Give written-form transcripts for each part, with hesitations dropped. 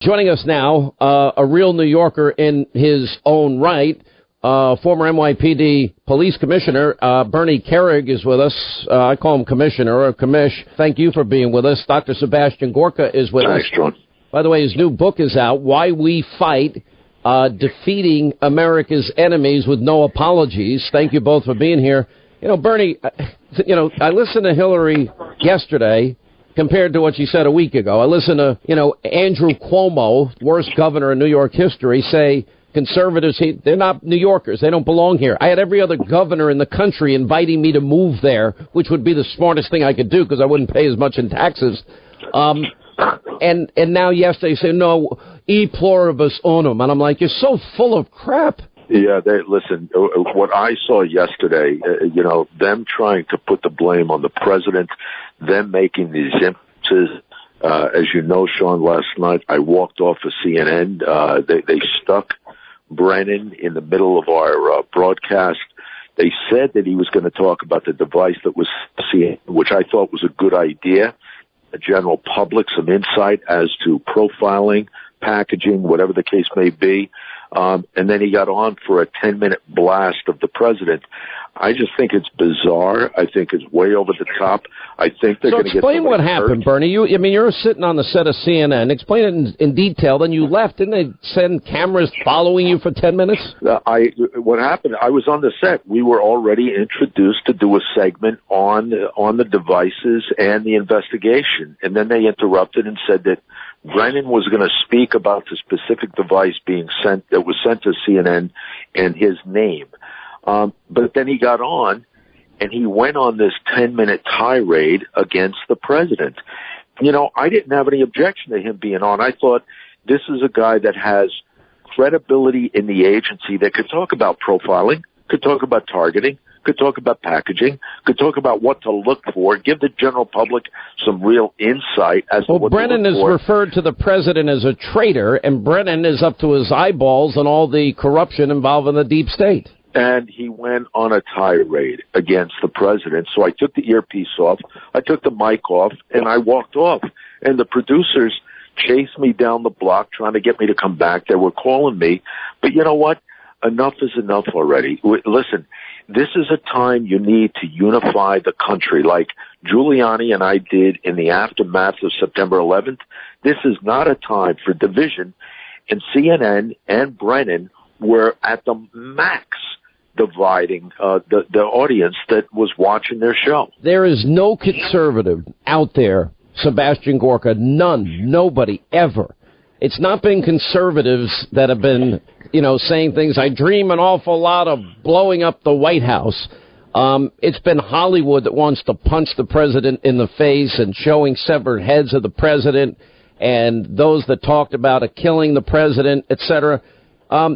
Joining us now, a real New Yorker in his own right, former NYPD police commissioner, Bernie Kerik is with us. I call him commissioner or commish. Thank you for being with us. Dr. Sebastian Gorka is with us. Thanks, John. By the way, his new book is out, Why We Fight, Defeating America's Enemies with No Apologies. Thank you both for being here. You know, Bernie, I listened to Hillary yesterday compared to what she said a week ago. I listened to, Andrew Cuomo, worst governor in New York history, say conservatives, they're not New Yorkers. They don't belong here. I had every other governor in the country inviting me to move there, which would be the smartest thing I could do because I wouldn't pay as much in taxes. And now yesterday say, no, e pluribus unum. And I'm like, you're so full of crap. Yeah, listen, what I saw yesterday, them trying to put the blame on the president, them making these inferences. As you know, Sean, last night I walked off of CNN. They stuck Brennan in the middle of our broadcast. They said that he was going to talk about the device that was CNN, which I thought was a good idea. The general public, some insight as to profiling, packaging, whatever the case may be. And then he got on for a 10-minute blast of the president. I just think it's bizarre. I think it's way over the top. I think they're going to get explain what happened, hurt. Bernie. You're sitting on the set of CNN. Explain it in detail. Then you left. Didn't they send cameras following you for 10 minutes? What happened? I was on the set. We were already introduced to do a segment on the devices and the investigation, and then they interrupted and said that Brennan was going to speak about the specific device that was sent to CNN and his name. But then he got on and he went on this 10-minute tirade against the president. I didn't have any objection to him being on. I thought this is a guy that has credibility in the agency that could talk about profiling, could talk about targeting, could talk about packaging, could talk about what to look for, give the general public some real insight as to what Brennan to look for. Has referred to the president as a traitor, and Brennan is up to his eyeballs on all the corruption involved in the deep state. And he went on a tirade against the president. So I took the earpiece off, I took the mic off, and I walked off. And the producers chased me down the block trying to get me to come back. They were calling me. But you know what? Enough is enough already. Listen, this is a time you need to unify the country like Giuliani and I did in the aftermath of September 11th. This is not a time for division. And CNN and Brennan were at the max dividing the audience that was watching their show. There is no conservative out there, Sebastian Gorka, nobody ever. It's not been conservatives that have been, saying things. I dream an awful lot of blowing up the White House. It's been Hollywood that wants to punch the president in the face and showing severed heads of the president and those that talked about killing the president, etc.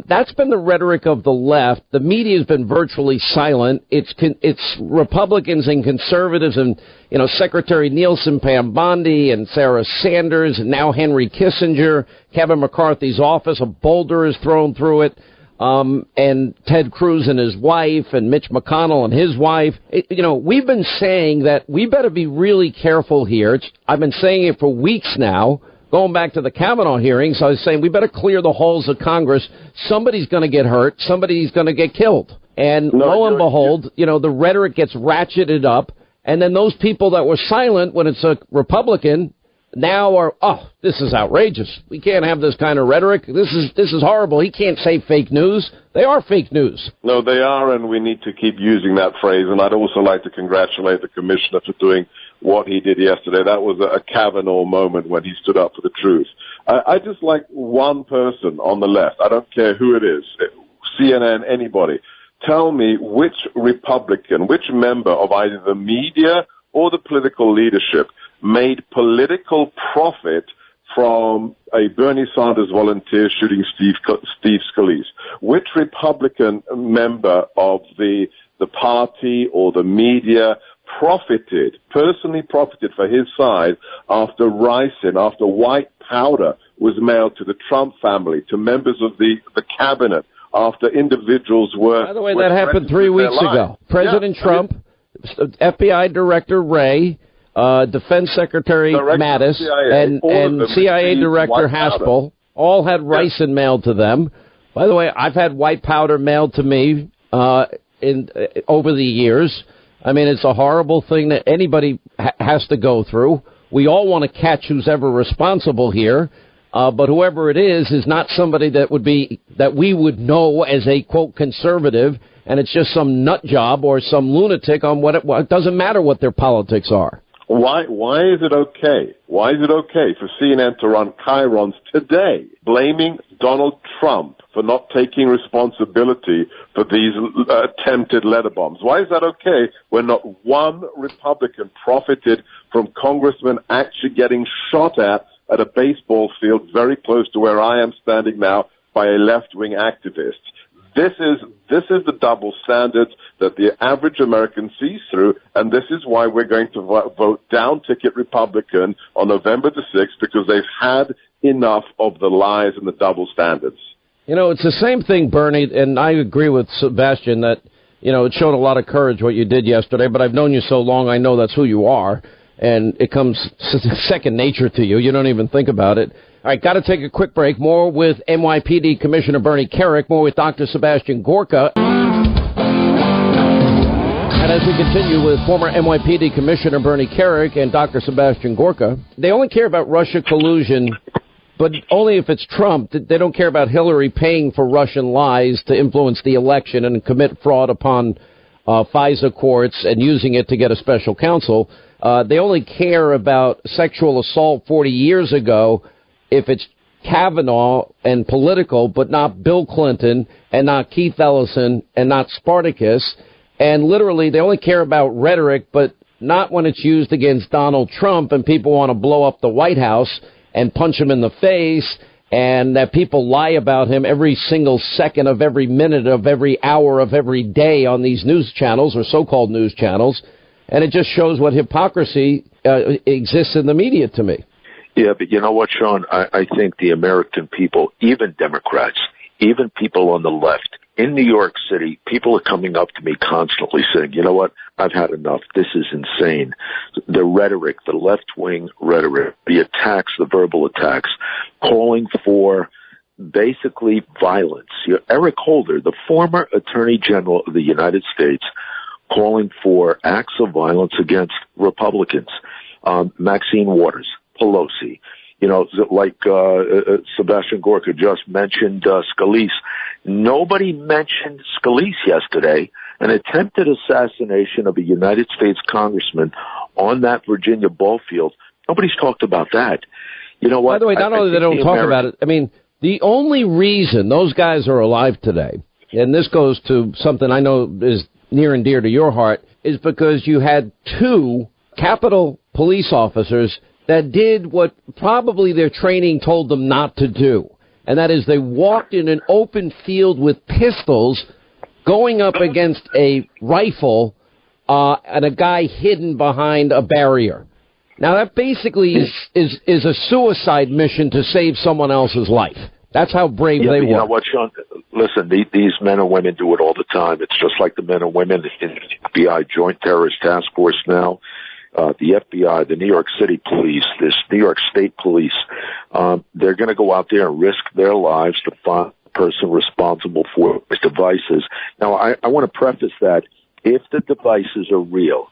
That's been the rhetoric of the left. The media has been virtually silent. It's Republicans and conservatives and, Secretary Nielsen, Pam Bondi, and Sarah Sanders, and now Henry Kissinger, Kevin McCarthy's office, a boulder is thrown through it, and Ted Cruz and his wife, and Mitch McConnell and his wife. We've been saying that we better be really careful here. I've been saying it for weeks now. Going back to the Kavanaugh hearings, I was saying we better clear the halls of Congress. Somebody's going to get hurt. Somebody's going to get killed. And lo and behold, the rhetoric gets ratcheted up. And then those people that were silent when it's a Republican now are, this is outrageous. We can't have this kind of rhetoric. This is horrible. He can't say fake news. They are fake news. No, they are, and we need to keep using that phrase. And I'd also like to congratulate the commissioner for doing what he did yesterday. That was a Kavanaugh moment when he stood up for the truth. I just like one person on the left, I don't care who it is, CNN, anybody, tell me which Republican, which member of either the media or the political leadership made political profit from a Bernie Sanders volunteer shooting Steve Scalise. Which Republican member of the party or the media personally profited for his side after ricin, after white powder was mailed to the Trump family, to members of the cabinet, after individuals were... By the way, that happened 3 weeks ago. President Trump, FBI Director Wray, Defense Secretary Mattis, and CIA Director Haspel all had ricin mailed to them. By the way, I've had white powder mailed to me over the years. I mean, it's a horrible thing that anybody has to go through. We all want to catch who's ever responsible here, but whoever it is not somebody that we would know as a, quote, conservative, and it's just some nut job or some lunatic on it doesn't matter what their politics are. Why is it okay? Why is it okay for CNN to run chyrons today blaming Donald Trump for not taking responsibility for these attempted letter bombs? Why is that okay when not one Republican profited from congressmen actually getting shot at a baseball field very close to where I am standing now by a left-wing activist? This is the double standard that the average American sees through, and this is why we're going to vote down-ticket Republican on November the 6th, because they've had enough of the lies and the double standards. You know, it's the same thing, Bernie, and I agree with Sebastian that, you know, it showed a lot of courage what you did yesterday, but I've known you so long, I know that's who you are, and it comes second nature to you. You don't even think about it. All right, got to take a quick break. More with NYPD Commissioner Bernie Kerik. More with Dr. Sebastian Gorka. And as we continue with former NYPD Commissioner Bernie Kerik and Dr. Sebastian Gorka, they only care about Russia collusion, but only if it's Trump. They don't care about Hillary paying for Russian lies to influence the election and commit fraud upon FISA courts and using it to get a special counsel. They only care about sexual assault 40 years ago if it's Kavanaugh and political, but not Bill Clinton and not Keith Ellison and not Spartacus. And literally, they only care about rhetoric, but not when it's used against Donald Trump and people want to blow up the White House and punch him in the face, and that people lie about him every single second of every minute of every hour of every day on these news channels or so-called news channels. And it just shows what hypocrisy exists in the media to me. Yeah, but you know what, Sean? I think the American people, even Democrats, even people on the left, in New York City, people are coming up to me constantly saying, you know what, I've had enough. This is insane. The rhetoric, the left-wing rhetoric, the attacks, the verbal attacks, calling for basically violence. Eric Holder, the former Attorney General of the United States, calling for acts of violence against Republicans. Maxine Waters, Pelosi, you know, like Sebastian Gorka just mentioned Scalise. Nobody mentioned Scalise yesterday, an attempted assassination of a United States congressman on that Virginia ball field. Nobody's talked about that. You know what? By the way, not only they don't talk about it, I mean, the only reason those guys are alive today, and this goes to something I know is near and dear to your heart, is because you had two Capitol police officers that did what probably their training told them not to do. And that is they walked in an open field with pistols going up against a rifle and a guy hidden behind a barrier. Now, that basically is a suicide mission to save someone else's life. That's how brave they were. You know what, Sean? Listen, these men and women do it all the time. It's just like the men and women in the FBI Joint Terrorist Task Force now. The FBI, the New York City Police, this New York State Police, they're going to go out there and risk their lives to find the person responsible for these devices. Now, I want to preface that if the devices are real,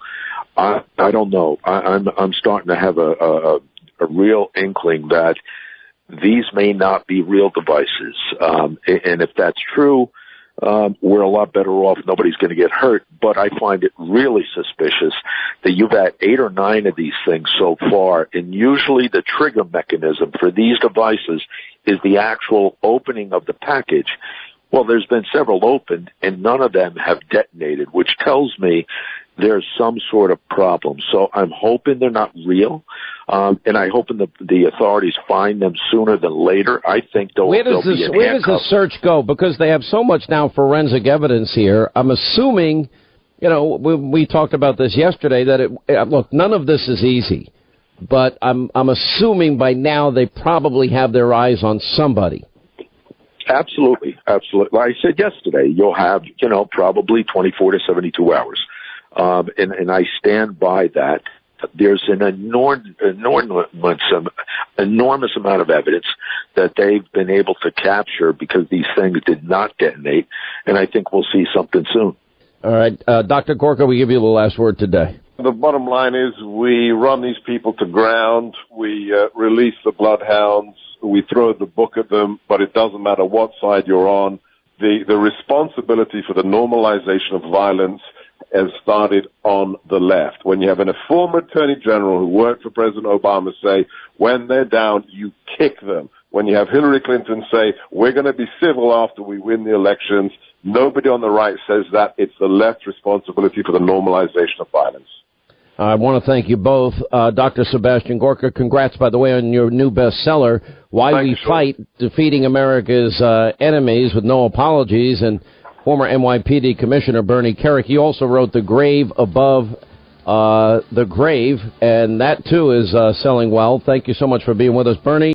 I don't know. I'm starting to have a real inkling that these may not be real devices. And if that's true, we're a lot better off. Nobody's going to get hurt. But I find it really suspicious that you've had 8 or 9 of these things so far. And usually the trigger mechanism for these devices is the actual opening of the package. Well, there's been several opened, and none of them have detonated, which tells me there's some sort of problem. So I'm hoping they're not real, and I hope the authorities find them sooner than later. I think where does the search go? Because they have so much now forensic evidence here. I'm assuming, you know, we talked about this yesterday, that look, none of this is easy, but I'm assuming by now they probably have their eyes on somebody. Absolutely. Like I said yesterday, you'll have, probably 24 to 72 hours. And I stand by that. there's an enormous amount of evidence that they've been able to capture because these things did not detonate, and I think we'll see something soon. All right. Dr. Gorka, we give you the last word today. The bottom line is we run these people to ground, we release the bloodhounds, we throw the book at them, but it doesn't matter what side you're on. The responsibility for the normalization of violence has started on the left. When you have a former attorney general who worked for President Obama say, when they're down, you kick them. When you have Hillary Clinton say, we're going to be civil after we win the elections, nobody on the right says that. It's the left's responsibility for the normalization of violence. I want to thank you both. Dr. Sebastian Gorka, congrats, by the way, on your new bestseller, Why We Fight, Defeating America's Enemies with No Apologies, and former NYPD Commissioner Bernie Kerik. He also wrote The Grave Above the Grave, and that, too, is selling well. Thank you so much for being with us, Bernie.